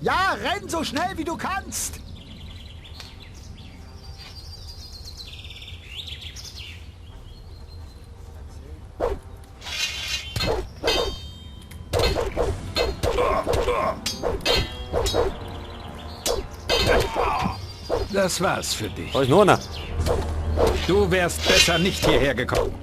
Ja, renn so schnell wie du kannst! Das war's für dich. Da ist noch einer. Du wärst besser nicht hierher gekommen.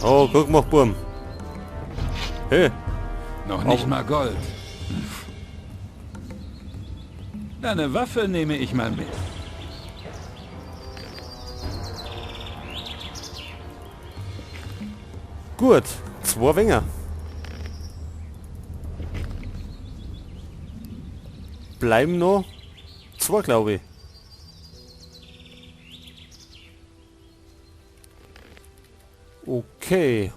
Oh, guck mal, Burm. Hey, Noch nicht mal Gold. Deine Waffe nehme ich mal mit. gut. 2 Wenger. Bleiben noch 2, glaube ich. Okay.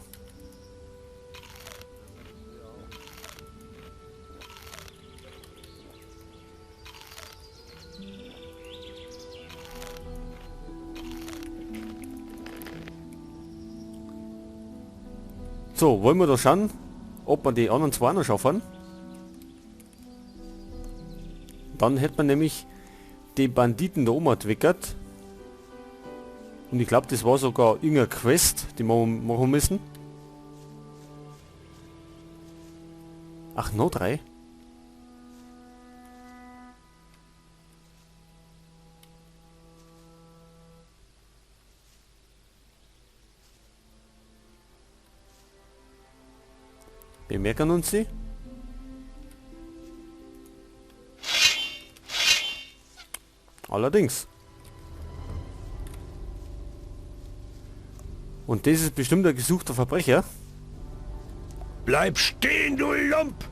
So, wollen wir da schauen, ob wir die anderen 2 noch schaffen? Dann hätte man nämlich die Banditen da oben entwickelt. Und ich glaube, das war sogar irgendeine Quest, die wir machen müssen. Ach, noch 3? Bemerken uns sie? Allerdings. Und das ist bestimmt ein gesuchter Verbrecher. Bleib stehen, du Lump!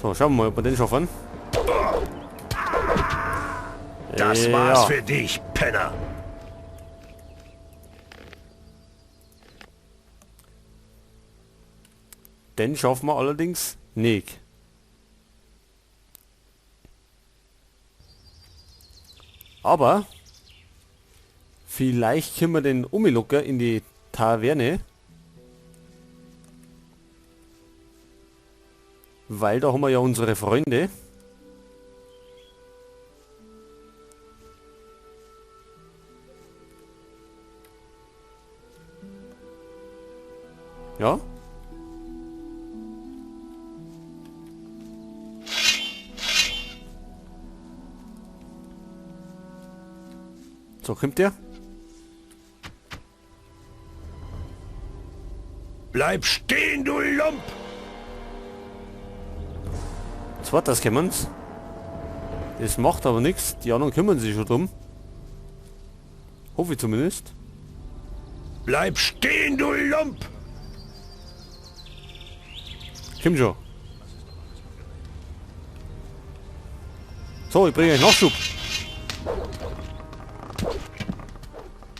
So, schauen wir mal, ob wir den schaffen. Das war's für dich, Penner. Den schaffen wir allerdings nicht. Aber vielleicht können wir den umlocken in die Taverne. Weil da haben wir ja unsere Freunde. Ja. So, kommt der? Bleib stehen, du Lump! Zweites kommen's. Das macht aber nichts. Die anderen kümmern sich schon drum. Hoffe ich zumindest. Bleib stehen, du Lump! Komm schon. So, ich bringe euch Nachschub.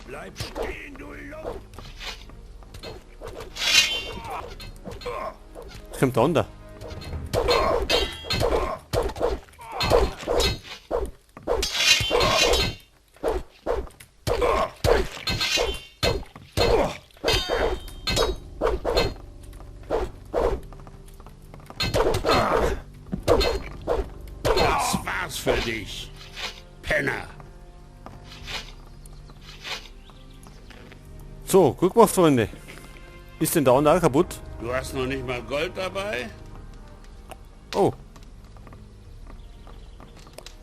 Bleib stehen, du Lump! Jetzt kommt der andere. Das war's für dich, Penner. So, guck mal, Freunde. Ist denn der andere auch kaputt? Du hast noch nicht mal Gold dabei? Oh.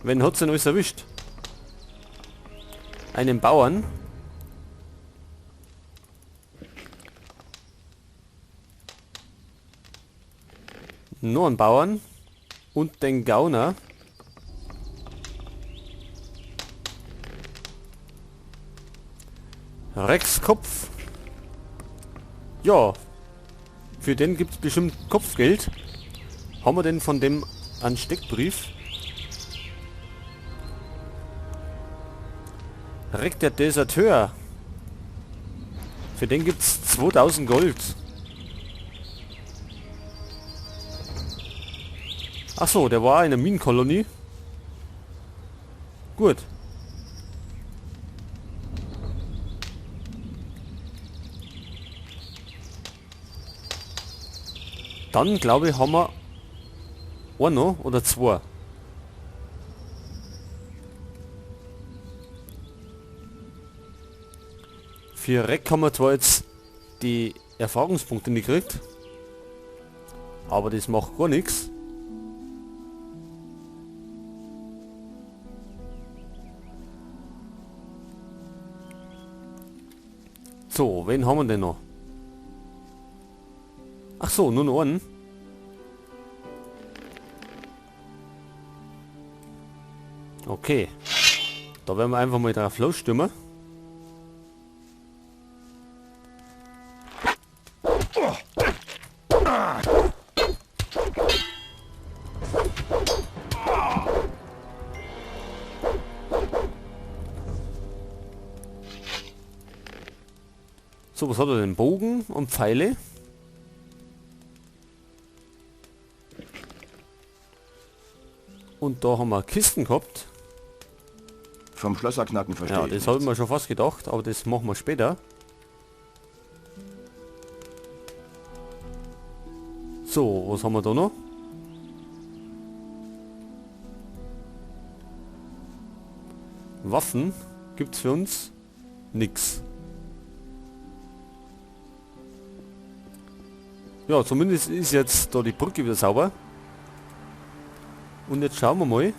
Wen hat's denn alles erwischt? Einen Bauern. Nur einen Bauern. Und den Gauner. Rexkopf. Ja. Für den gibt es bestimmt Kopfgeld. Haben wir denn von dem einen Steckbrief? Reck der Deserteur. Für den gibt es 2000 Gold. Ach so, der war eine Minenkolonie. Gut. Dann glaube ich, haben wir einen noch oder zwei. Für Reck haben wir zwar jetzt die Erfahrungspunkte nicht gekriegt, aber das macht gar nichts. So, wen haben wir denn noch? Ach so, nur noch einen. Okay. Da werden wir einfach mal drauf losstürmen. So, was hat er denn? Bogen und Pfeile. Und da haben wir Kisten gehabt. Vom Schlösserknacken verstehe Ja, ich das habe ich nichts. mir schon fast gedacht, aber das machen wir später. So, was haben wir da noch? Waffen gibt's für uns nix. Ja, zumindest ist jetzt da die Brücke wieder sauber. Und jetzt schauen wir mal.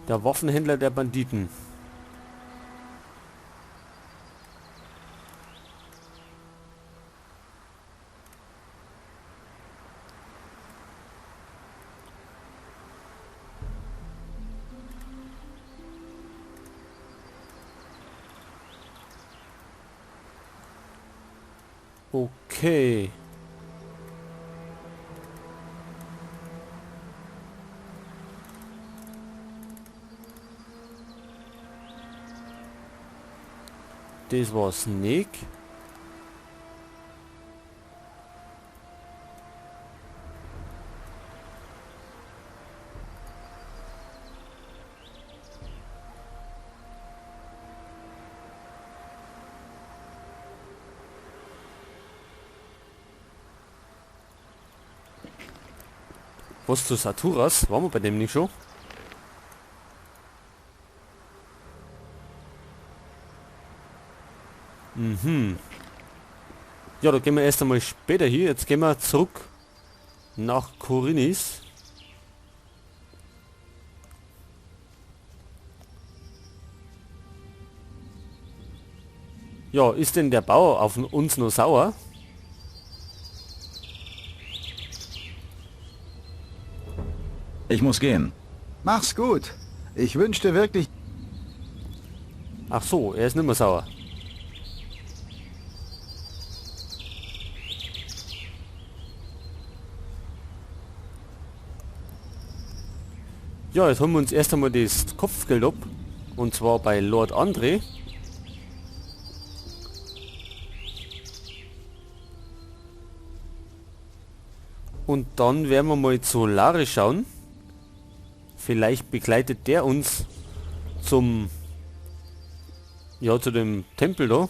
Der Waffenhändler der Banditen. Okay. Das war Snake. Was zu Saturas? Waren wir bei dem nicht schon? Mhm. Ja, da gehen wir erst einmal später hier. Jetzt gehen wir zurück nach Korinis. Ja, ist denn der Bauer auf uns nur sauer? Ich muss gehen. Mach's gut. Ich wünschte wirklich... Ach so, er ist nicht mehr sauer. Ja, jetzt holen wir uns erst einmal das Kopfgeld ab. Und zwar bei Lord André. Und dann werden wir mal zu Lare schauen. Vielleicht begleitet der uns zum... Ja, zu dem Tempel da.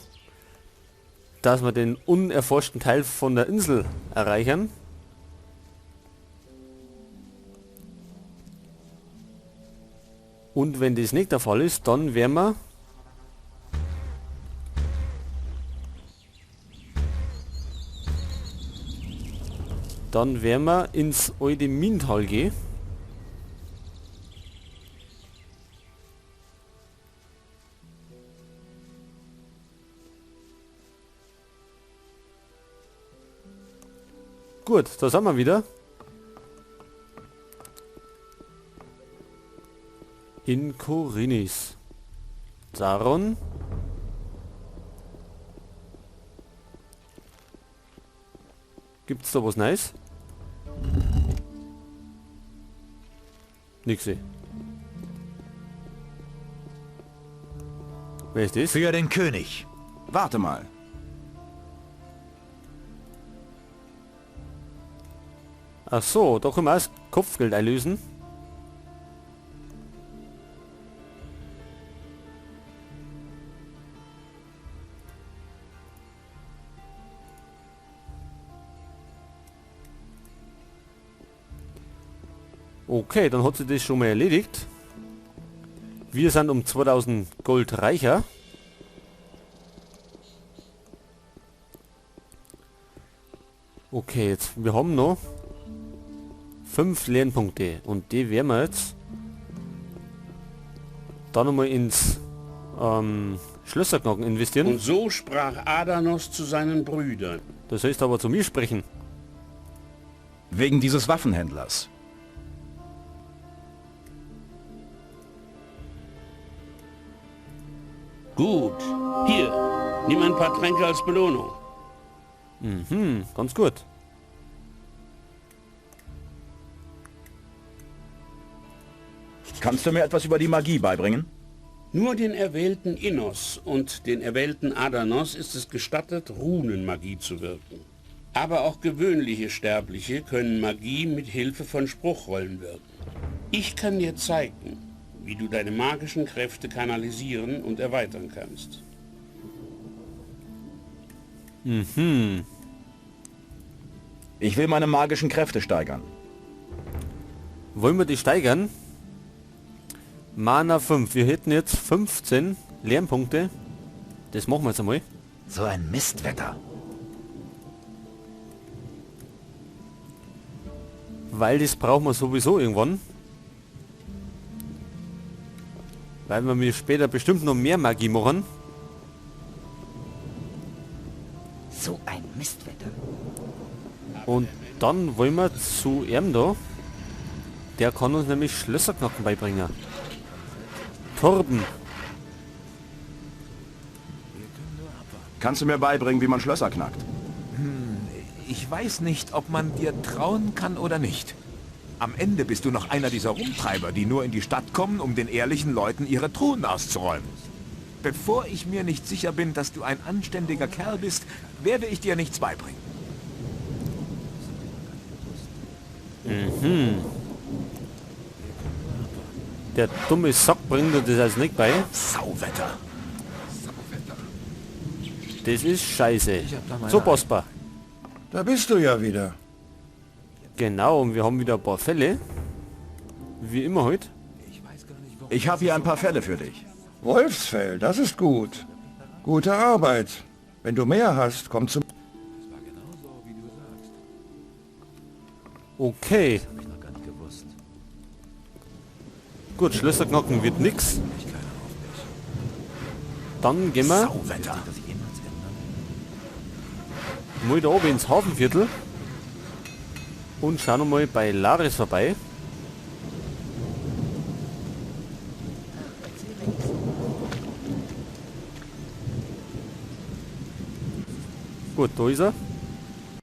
Dass wir den unerforschten Teil von der Insel erreichen. Und wenn das nicht der Fall ist, dann werden wir ins alte Minental gehen. Gut, da sind wir wieder. In Korinis. Saron. Gibt's da was Neues? Nix. Wer ist das? Für den König. Warte mal. Ach so, da können wir auch das Kopfgeld einlösen. Okay, dann hat sich das schon mal erledigt. Wir sind um 2000 Gold reicher. Okay, jetzt, wir haben noch 5 Lernpunkte und die werden wir jetzt dann nochmal ins Schlösserknacken investieren. Und so sprach Adanos zu seinen Brüdern. Das heißt aber zu mir sprechen. Wegen dieses Waffenhändlers. Gut, hier, nimm ein paar Tränke als Belohnung. Mhm, ganz gut. Kannst du mir etwas über die Magie beibringen? Nur den erwählten Innos und den erwählten Adanos ist es gestattet, Runenmagie zu wirken. Aber auch gewöhnliche Sterbliche können Magie mit Hilfe von Spruchrollen wirken. Ich kann dir zeigen, wie du deine magischen Kräfte kanalisieren und erweitern kannst. Mhm. Ich will meine magischen Kräfte steigern. Wollen wir die steigern? Mana 5. Wir hätten jetzt 15 Lernpunkte. Das machen wir jetzt einmal. So ein Mistwetter. Weil das brauchen wir sowieso irgendwann. Weil wir mir später bestimmt noch mehr Magie machen. So ein Mistwetter. Und dann wollen wir zu ihm da. Der kann uns nämlich Schlösserknacken beibringen. Torben. Kannst du mir beibringen, wie man Schlösser knackt? Ich weiß nicht, ob man dir trauen kann oder nicht. Am Ende bist du noch einer dieser Rumtreiber, die nur in die Stadt kommen, um den ehrlichen Leuten ihre Truhen auszuräumen. Bevor ich mir nicht sicher bin, dass du ein anständiger Kerl bist, werde ich dir nichts beibringen. Der dumme Sack bringt uns das also nicht bei. Sauwetter. Das ist scheiße. So, Bospa. Da bist du ja wieder. Genau, und wir haben wieder ein paar Fälle. Wie immer heute. Ich habe hier ein paar Fälle für dich. Wolfsfell, das ist gut. Gute Arbeit. Wenn du mehr hast, komm zum... Okay. Gut, Schlösserknacken wird nix. Dann gehen wir Sauwetter. mal da oben ins Hafenviertel und schauen noch mal bei Laris vorbei. Gut, da ist er.